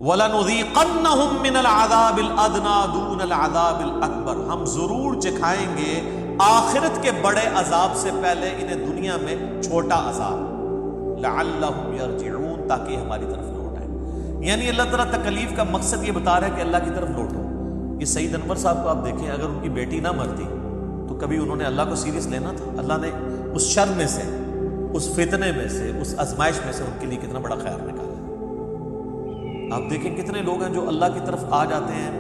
وَلَنُذِيقَنَّهُم مِّنَ الْعَذَابِ الْأَدْنَىٰ دُونَ الْعَذَابِ الْأَكْبَرِ، ہم ضرور چکھائیں گے آخرت کے بڑے عذاب سے پہلے انہیں دنیا میں چھوٹا عذاب، لَعَلَّهُمْ يَرْجِعُونَ، تاکہ ہماری طرف لوٹ آئیں۔ یعنی اللہ تعالیٰ تکلیف کا مقصد یہ بتا رہا ہے کہ اللہ کی طرف لوٹو۔ یہ سعید انور صاحب کو آپ دیکھیں، اگر ان کی بیٹی نہ مرتی تو کبھی انہوں نے اللہ کو سیریس لینا تھا؟ اللہ نے اس شر میں سے، اس فتنے میں سے، اس آزمائش میں سے ان کے لیے کتنا بڑا خیر نکالا۔ آپ دیکھیں کتنے لوگ ہیں جو اللہ کی طرف آ جاتے ہیں،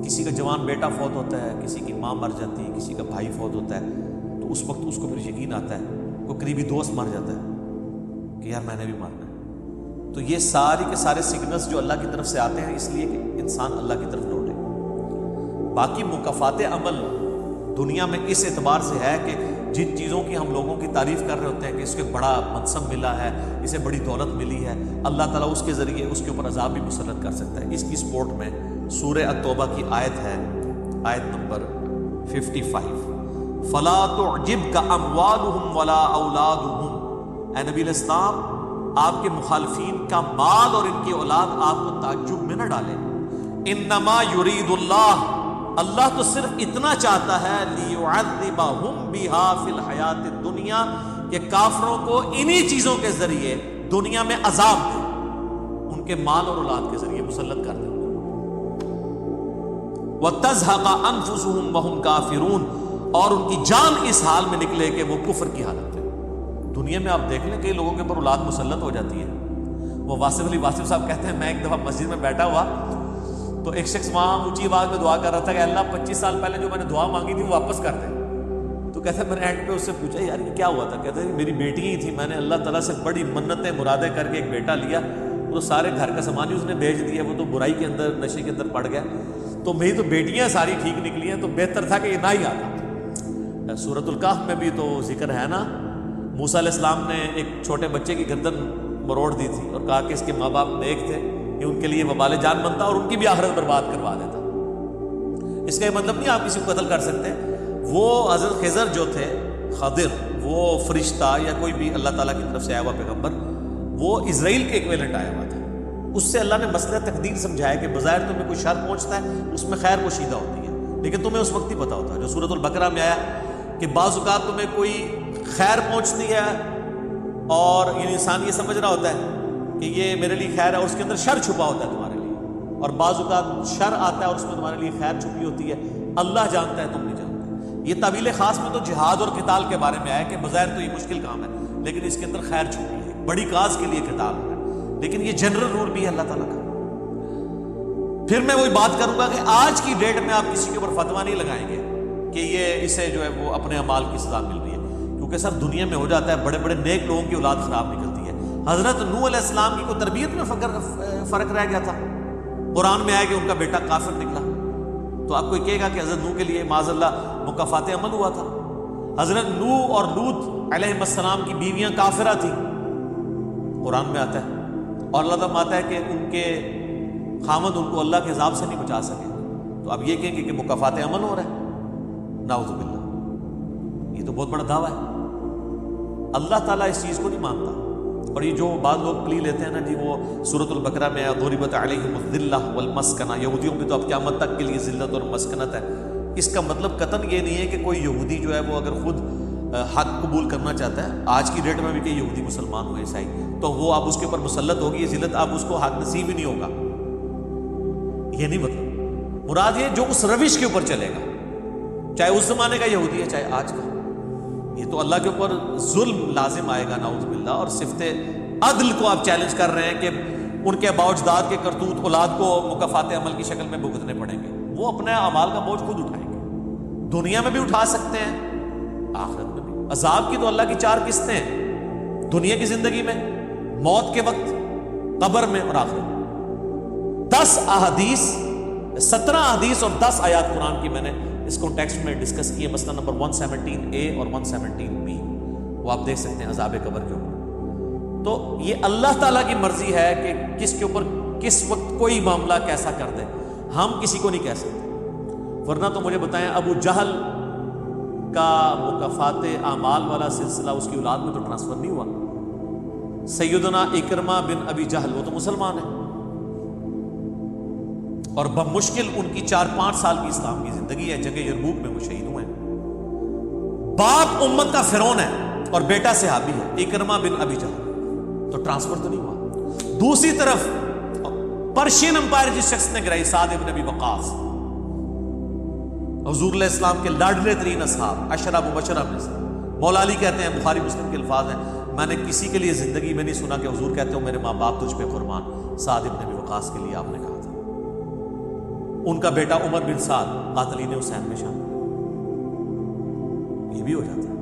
کسی کا جوان بیٹا فوت ہوتا ہے، کسی کی ماں مر جاتی ہے، کسی کا بھائی فوت ہوتا ہے، تو اس وقت اس کو پھر یقین آتا ہے، کوئی قریبی دوست مر جاتا ہے کہ یار میں نے بھی مرنا ہے۔ تو یہ سارے کے سارے سگنلز جو اللہ کی طرف سے آتے ہیں اس لیے کہ انسان اللہ کی طرف لوٹے۔ باقی مکافات عمل دنیا میں اس اعتبار سے ہے کہ جن چیزوں کی ہم لوگوں کی تعریف کر رہے ہوتے ہیں کہ اس کو بڑا منصب ملا ہے، اسے بڑی دولت ملی ہے، اللہ تعالیٰ اس کے ذریعے اس کے اوپر عذاب بھی مسلط کر سکتا ہے۔ اس کی سپورٹ میں سورہ التوبہ کی آیت ہے، آیت نمبر 55، فَلَا تُعْجِبْكَ أَمْوَالُهُمْ وَلَا أَوْلَادُهُمْ، اے نبی علیہ السلام آپ کے مخالفین کا مال اور ان کی اولاد آپ کو تعجب میں نہ ڈالے۔ انما یرید اللہ، اللہ تو صرف اتنا چاہتا ہے لیعذبہم بہا فی الحیات الدنیا، کہ کافروں کو انہی چیزوں کے ذریعے دنیا میں عذاب دے، ان کے مال اور اولاد کے ذریعے مسلط کر دے۔ وَتَزْهَقَ أَنفُسُهُمْ وَهُمْ كَافِرُونَ، اور ان کی جان اس حال میں نکلے کہ وہ کفر کی حالت ہے۔ دنیا میں آپ دیکھ لیں کئی لوگوں کے اوپر اولاد مسلط ہو جاتی ہے۔ وہ واصف علی واصف صاحب کہتے ہیں میں ایک دفعہ مسجد میں بیٹھا ہوا تو ایک شخص وہاں اونچی آواز میں دعا کر رہا تھا کہ اللہ 25 سال پہلے جو میں نے دعا مانگی تھی وہ واپس کر دے۔ تو کہتا ہے میں نے اینڈ پہ اس سے پوچھا یار یہ کیا ہوا تھا؟ کہتا ہے میری بیٹی ہی تھی، میں نے اللہ تعالیٰ سے بڑی منتیں مرادیں کر کے ایک بیٹا لیا، وہ تو سارے گھر کا سامان ہی اس نے بھیج دیا، وہ تو برائی کے اندر نشے کے اندر پڑ گیا، تو میری تو بیٹیاں ساری ٹھیک نکلی ہیں، تو بہتر تھا کہ یہ نہ ہی آتا۔ سورۃ الکہف میں بھی تو ذکر ہے نا، موسیٰ علیہ السلام نے ایک چھوٹے بچے کی گردن مروڑ دی تھی اور کہا کہ اس کے ماں باپ نیک تھے، کہ ان کے لیے وبال جان بنتا اور ان کی بھی آخرت برباد کروا دیتا۔ اس کا یہ مطلب نہیں آپ کسی کو قتل کر سکتے۔ وہ حضرت خضر جو تھے، خضر وہ فرشتہ یا کوئی بھی اللہ تعالیٰ کی طرف سے آیا ہوا پیغمبر، وہ اسرائیل کے ایکویلنٹ آیا ہوا تھا۔ اس سے اللہ نے مسئلہ تقدیر سمجھایا کہ بظاہر تمہیں کوئی شر پہنچتا ہے اس میں خیر پوشیدہ ہوتی ہے، لیکن تمہیں اس وقت ہی پتہ ہوتا ہے، جو سورۃ البقرہ میں آیا کہ بعض اوقات تمہیں کوئی خیر پہنچتی ہے اور یہ انسان یہ سمجھ رہا ہوتا ہے کہ یہ میرے لیے خیر ہے، اور اس کے اندر شر چھپا ہوتا ہے تمہارے لیے، اور بعض اوقات شر آتا ہے اور اس میں تمہارے لیے خیر چھپی ہوتی ہے، اللہ جانتا ہے تم نہیں جانتے۔ یہ تعویل خاص میں تو جہاد اور قتال کے بارے میں آیا کہ بظاہر تو یہ مشکل کام ہے لیکن اس کے اندر خیر چھپی ہے، بڑی کاز کے لیے قتال ہے، لیکن یہ جنرل رول بھی ہے اللہ تعالیٰ کا۔ پھر میں وہی بات کروں گا کہ آج کی ڈیٹ میں آپ کسی کے اوپر فتویٰ نہیں لگائیں گے کہ یہ اسے جو ہے وہ اپنے اعمال کی سزا مل رہی ہے، کیونکہ سر دنیا میں ہو جاتا ہے، بڑے بڑے نیک لوگوں کی اولاد خراب نکلتی ہے۔ حضرت نوح علیہ السلام کی کوئی تربیت میں فرق رہ گیا تھا؟ قرآن میں آیا کہ ان کا بیٹا کافر نکلا، تو آپ کو کہے گا کہ حضرت نوح کے لیے معاذ اللہ مکافات عمل ہوا تھا؟ حضرت نوح اور لوط علیہ السلام کی بیویاں کافرہ تھیں، قرآن میں آتا ہے، اور اللہ تعالیٰ آتا ہے کہ ان کے خامد ان کو اللہ کے عذاب سے نہیں بچا سکے، تو آپ یہ کہیں گے کہ مکافات عمل ہو رہا ہے؟ نعوذ باللہ، یہ تو بہت بڑا دعویٰ ہے۔ اللہ تعالیٰ اس چیز کو نہیں مانتا، اور یہ جو بعض لوگ پلی لیتے ہیں نا جی، وہ سورۃ البقرہ میں ضربت علیہم الذلہ والمسکنہ، یہودیوں پہ تو اب قیامت تک کے لیے ذلت اور مسکنت ہے۔ اس کا مطلب قطعاً یہ نہیں ہے کہ کوئی یہودی جو ہے وہ اگر خود حق قبول کرنا چاہتا ہے، آج کی ڈیٹ میں بھی کہ یہودی مسلمان ہوئے عیسائی، تو وہ اب اس کے اوپر مسلط ہوگی یہ ذلت، اب اس کو حق نصیب ہی نہیں ہوگا، یہ نہیں مطلب۔ مراد یہ جو اس روش کے اوپر چلے گا، چاہے اس زمانے کا یہودی ہے چاہے آج کا، یہ تو اللہ کے اوپر ظلم لازم آئے گا نعوذ باللہ۔ اور صفت عدل کو آپ چیلنج کر رہے ہیں کہ ان کے باء اجداد کے کرتوت اولاد کو مکافات عمل کی شکل میں بھگتنے پڑیں گے، وہ اپنے اعمال کا بوجھ خود اٹھائیں گے، دنیا میں بھی اٹھا سکتے ہیں آخرت میں بھی۔ عذاب کی تو اللہ کی 4 قسطیں ہیں، دنیا کی زندگی میں، موت کے وقت، قبر میں اور آخرت میں۔ 10 احادیث، 17 احادیث اور 10 آیات قرآن کی میں نے اس کو ٹیکسٹ میں ڈسکس کیے، مثلا نمبر 117A اور 117B، وہ آپ دیکھ سکتے ہیں عذاب قبر کے اوپر۔ تو یہ اللہ تعالیٰ کی مرضی ہے کہ کس کے اوپر کس وقت کوئی معاملہ کیسا کر دے، ہم کسی کو نہیں کہہ سکتے۔ ورنہ تو مجھے بتائیں ابو جہل کا مکافات اعمال والا سلسلہ اس کی اولاد میں تو ٹرانسفر نہیں ہوا۔ سیدنا اکرمہ بن ابی جہل وہ تو مسلمان ہے، اور بمشکل ان کی 4-5 سال کی اسلام کی زندگی ہے، جنگ یرموک میں وہ شہید ہوئے ہیں۔ باپ امت کا فرعون ہے اور بیٹا صحابی ہے، اکرمہ بن ابی جہل، تو ٹرانسفر تو نہیں ہوا۔ دوسری طرف پرشین امپائر جس شخص نے گرائی، سعد بن ابی وقاص، حضور علیہ السلام کے لاڈلے ترین اصحاب، عشرہ مبشرہ میں سے۔ مولا علی کہتے ہیں، بخاری مسلم کے الفاظ ہیں، میں نے کسی کے لیے زندگی میں نہیں سنا کہ حضور کہتے ہو میرے ماں باپ تجھ پہ قربان، سعد بن ابی وقاص کے لیے آپ نے کہا تھا۔ ان کا بیٹا عمر بن سعد قاتلین حسین میں شامل، یہ بھی ہو جاتا ہے۔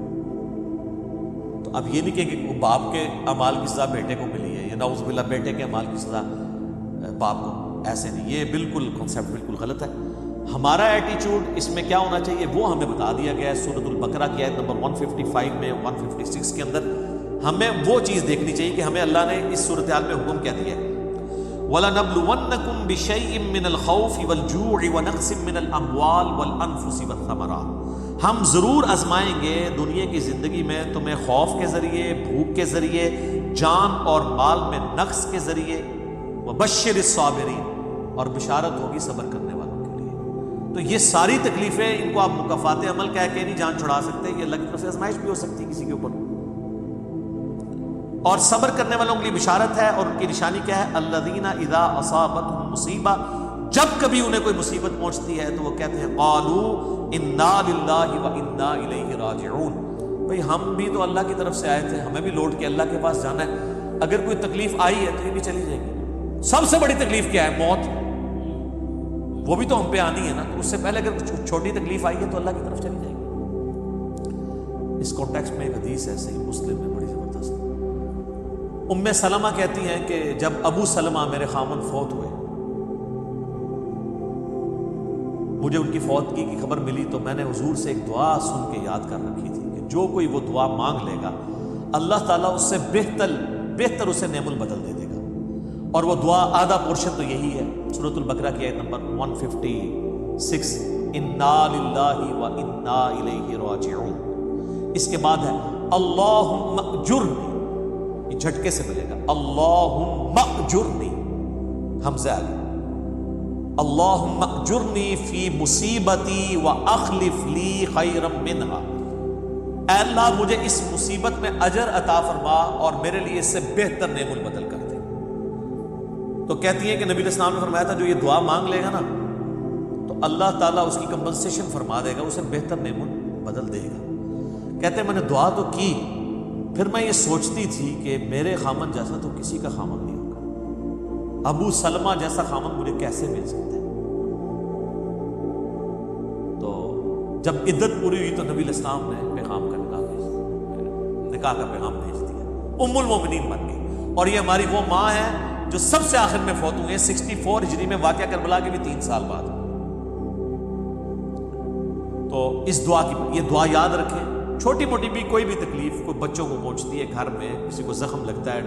تو اب یہ نہیں کہ باپ کے اعمال کی سزا بیٹے کو ملی ہے، یا نعوذ باللہ بیٹے کے اعمال کی سزا باپ کو، ایسے نہیں، یہ بالکل کنسیپٹ بالکل غلط ہے۔ ہمارا ایٹیچیوڈ اس میں کیا ہونا چاہیے وہ ہمیں بتا دیا گیا ہے سورۃ البقرہ کی آیت نمبر 155 میں، 156 کے اندر ہمیں وہ چیز دیکھنی چاہیے کہ ہمیں اللہ نے اس صورتحال میں حکم کیا دیا ہے، وَلَنَبْلُوَنَّكُمْ بِشَيْءٍ مِّنَ الْخَوْفِ وَالْجُوعِ وَنَقْصٍ مِّنَ الْأَمْوَالِ وَالْأَنفُسِ وَالثَّمَرَاتِ، ہم ضرور آزمائیں گے دنیا کی زندگی میں تمہیں خوف کے ذریعے، بھوک کے ذریعے، جان اور مال میں نقص کے ذریعے، وَبَشِّرِ الصَّابِرِينَ، اور بشارت ہوگی صبر کرنے والوں کے لیے۔ تو یہ ساری تکلیفیں، ان کو آپ مکافات عمل کہہ کے نہیں جان چھڑا سکتے، یہ اللہ کی طرف سے آزمائش بھی ہو سکتی ہے کسی کے اوپر۔ اور صبر کرنے والوں کے لیے بشارت ہے، اور ان کی نشانی کیا ہے، الذین اذا اصابتهم مصیبہ، جب کبھی انہیں کوئی مصیبت پہنچتی ہے تو وہ کہتے ہیں قالوا انا للہ وانا الیہ راجعون، بھئی ہم بھی تو اللہ کی طرف سے آئے تھے، ہمیں بھی لوٹ کے اللہ کے پاس جانا ہے، اگر کوئی تکلیف آئی ہے تو یہ بھی چلی جائے گی۔ سب سے بڑی تکلیف کیا ہے؟ موت، وہ بھی تو ہم پہ آنی ہے نا، تو اس سے پہلے اگر چھوٹی تکلیف آئی ہے تو اللہ کی طرف چلی جائے گی۔ اس کانٹیکسٹ میں ایک حدیث ہے صحیح مسلم میں بڑی زبردست، ام سلمہ کہتی ہیں کہ جب ابو سلمہ میرے خامن فوت ہوئے، مجھے ان کی فوتگی کی خبر ملی تو میں نے حضور سے ایک دعا سن کے یاد کر رکھی تھی کہ جو کوئی وہ دعا مانگ لے گا اللہ تعالیٰ اس سے بہتر اسے نعم البدل دے دے گا، اور وہ دعا آدھا پورشن تو یہی ہے، سورۃ البقرہ کی آیت نمبر 156، انا للہ وانا الیہ راجعون۔ اس کے بعد ہے اللہم اجرنی، یہ جھٹکے سے ملے گا، اللہم اجرنی، حمزہ علی، اللہم اجرنی فی مصیبتی واخلف لی خیرا منہا، اے اللہ مجھے اس مصیبت میں اجر عطا فرما اور میرے لیے اس سے بہتر نعم البدل کر دے۔ تو کہتی ہیں کہ نبی علیہ السلام نے فرمایا تھا جو یہ دعا مانگ لے گا نا تو اللہ تعالیٰ اس کی کمپنسیشن فرما دے گا، اسے بہتر نعم البدل دے گا۔ کہتے ہیں میں نے دعا تو کی، پھر میں یہ سوچتی تھی کہ میرے خامن جیسا تو کسی کا خامن نہیں ہوگا، ابو سلمہ جیسا خامن مجھے کیسے مل سکتا ہے۔ تو جب عدت پوری ہوئی تو نبی علیہ السلام نے پیغام کا نکاح کا پیغام بھیج دیا، ام المومنین بن گئی، اور یہ ہماری وہ ماں ہے جو سب سے آخر میں فوت ہوئے ہیں 64 ہجری میں، واقعہ کربلا کے بھی 3 سال بعد۔ تو اس دعا کی، یہ دعا یاد رکھیں، چھوٹی موٹی بھی کوئی بھی تکلیف کوئی بچوں کو پہنچتی ہے، گھر میں کسی کو زخم لگتا ہے،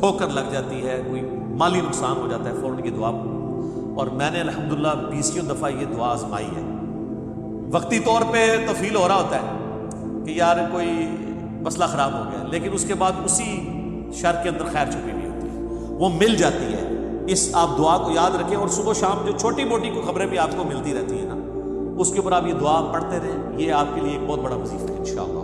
ٹھوکر لگ جاتی ہے، کوئی مالی نقصان ہو جاتا ہے، فوراً یہ دعا، اور میں نے الحمدللہ 20 دفعہ یہ دعا آزمائی ہے۔ وقتی طور پہ تو فیل ہو رہا ہوتا ہے کہ یار کوئی مسئلہ خراب ہو گیا، لیکن اس کے بعد اسی شر کے اندر خیر چھپی ہوئی ہوتی ہے، وہ مل جاتی ہے۔ اس آپ دعا کو یاد رکھیں، اور صبح شام جو چھوٹی موٹی کوئی خبریں بھی آپ کو ملتی رہتی ہیں نا، اس کے اوپر آپ یہ دعا پڑھتے رہیں، یہ آپ کے لیے ایک بہت بڑا وظیفہ ہے انشاءاللہ۔